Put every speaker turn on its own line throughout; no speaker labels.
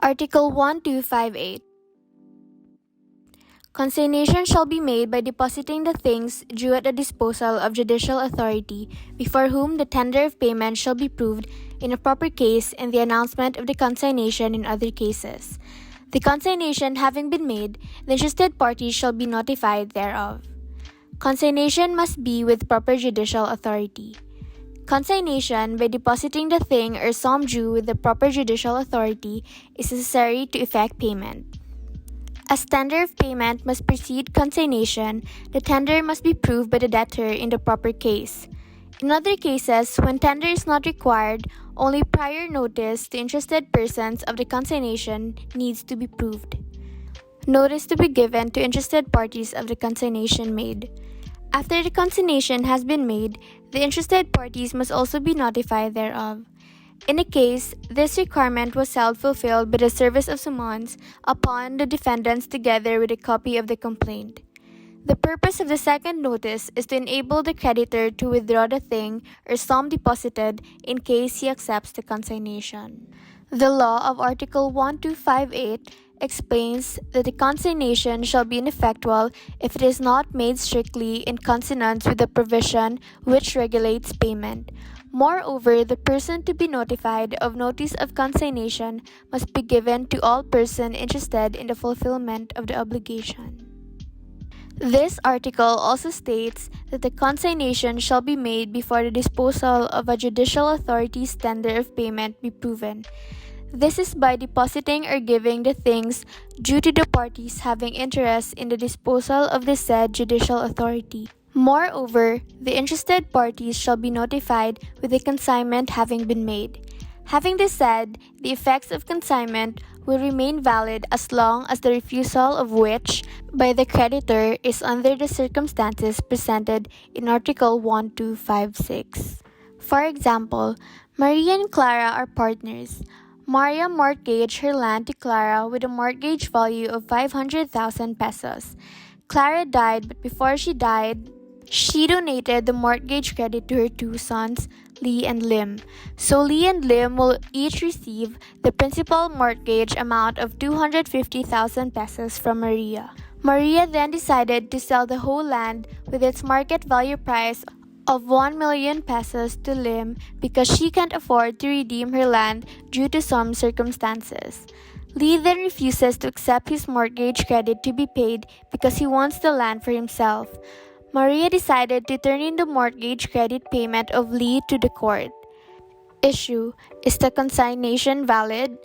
Article 1258. Consignation shall be made by depositing the things due at the disposal of judicial authority before whom the tender of payment shall be proved in a proper case and the announcement of the consignation in other cases. The consignation having been made, the interested parties shall be notified thereof. Consignation must be with proper judicial authority. Consignation, by depositing the thing or sum due with the proper judicial authority, is necessary to effect payment. As tender of payment must precede consignation, the tender must be proved by the debtor in the proper case. In other cases, when tender is not required, only prior notice to interested persons of the consignation needs to be proved. Notice to be given to interested parties of the consignation made. After the consignation has been made, the interested parties must also be notified thereof. In a case, this requirement was fulfilled by the service of summons upon the defendants together with a copy of the complaint. The purpose of the second notice is to enable the creditor to withdraw the thing or sum deposited in case he accepts the consignation. The law of Article 1258 explains that the consignation shall be ineffectual if it is not made strictly in consonance with the provision which regulates payment. Moreover, the person to be notified of notice of consignation must be given to all persons interested in the fulfillment of the obligation. This article also states that the consignation shall be made before the disposal of a judicial authority's tender of payment be proven. This is by depositing or giving the things due to the parties having interest in the disposal of the said judicial authority. Moreover, the interested parties shall be notified with the consignment having been made. Having this said, the effects of consignment will remain valid as long as the refusal of which by the creditor is under the circumstances presented in Article 1256. For example, Maria and Clara are partners. Maria mortgaged her land to Clara with a mortgage value of 500,000 pesos. Clara died, but before she died, she donated the mortgage credit to her two sons, Lee and Lim. So Lee and Lim will each receive the principal mortgage amount of 250,000 pesos from Maria. Maria then decided to sell the whole land with its market value price of 1 million pesos to Lim because she can't afford to redeem her land due to some circumstances. Lee then refuses to accept his mortgage credit to be paid because he wants the land for himself. Maria decided to turn in the mortgage credit payment of Lee to the court. Issue: is the consignation valid?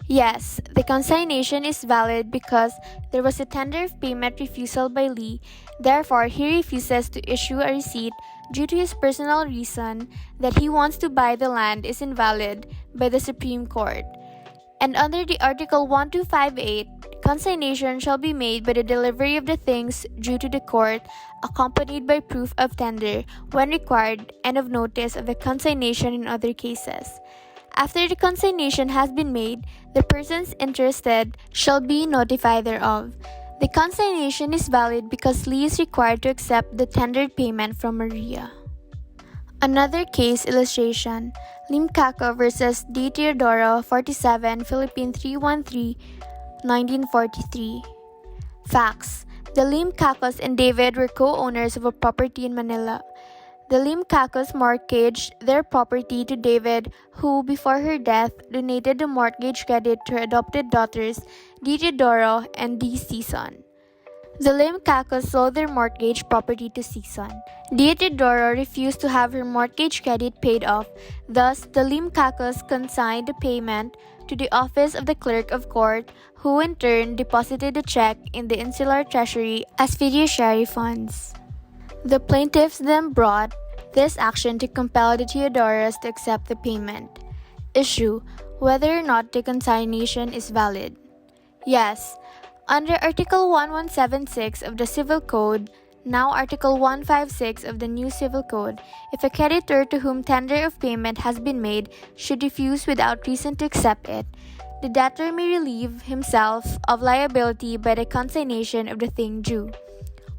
Yes, the consignation is valid because there was a tender of payment refusal by Lee. Therefore, he refuses to issue a receipt due to his personal reason that he wants to buy the land is invalid by the Supreme Court. And under the Article 1258, consignation shall be made by the delivery of the things due to the court, accompanied by proof of tender when required and of notice of the consignation in other cases. After the consignation has been made, the persons interested shall be notified thereof. The consignation is valid because Lee is required to accept the tendered payment from Maria. Another case illustration: Lim Caco versus D. Teodoro, 47, Philippine 313, 1943. Facts: the Lim Cacos and David were co-owners of a property in Manila. The Lim Cacos mortgaged their property to David, who, before her death, donated the mortgage credit to her adopted daughters, D. Teodoro and D. Season. The Lim Cacos sold their mortgage property to Season. D. Teodoro refused to have her mortgage credit paid off. Thus, the Lim Cacos consigned the payment to the office of the clerk of court, who in turn deposited the check in the insular treasury as fiduciary funds. The plaintiffs then brought this action to compel the Teodoros to accept the payment. Issue: whether or not the consignation is valid. Yes, under Article 1176 of the Civil Code, now Article 156 of the new Civil Code, if a creditor to whom tender of payment has been made should refuse without reason to accept it, the debtor may relieve himself of liability by the consignation of the thing due.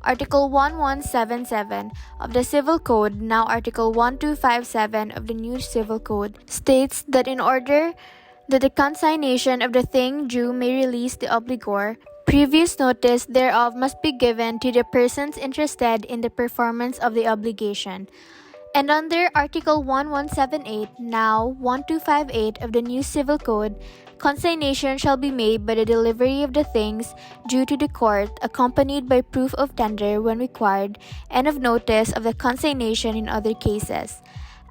Article 1177 of the Civil Code, now Article 1257 of the new Civil Code, states that in order that the consignation of the thing due may release the obligor, previous notice thereof must be given to the persons interested in the performance of the obligation. And under Article 1178, now 1258 of the new Civil Code, consignation shall be made by the delivery of the things due to the court, accompanied by proof of tender when required, and of notice of the consignation in other cases.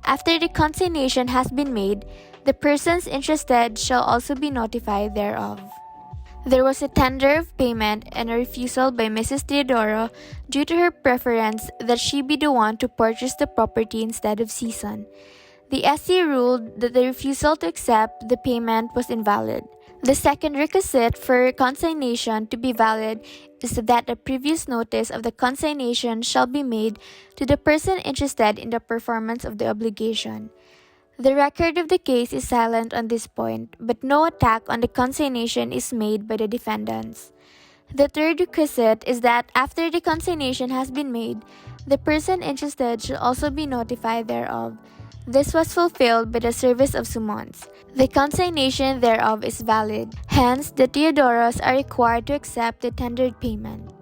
After the consignation has been made, the persons interested shall also be notified thereof. There was a tender of payment and a refusal by Mrs. Teodoro due to her preference that she be the one to purchase the property instead of Season. The SC ruled that the refusal to accept the payment was invalid. The second requisite for consignation to be valid is that a previous notice of the consignation shall be made to the person interested in the performance of the obligation. The record of the case is silent on this point, but no attack on the consignation is made by the defendants. The third requisite is that after the consignation has been made, the person interested should also be notified thereof. This was fulfilled by the service of summons. The consignation thereof is valid. Hence, the Teodoros are required to accept the tendered payment.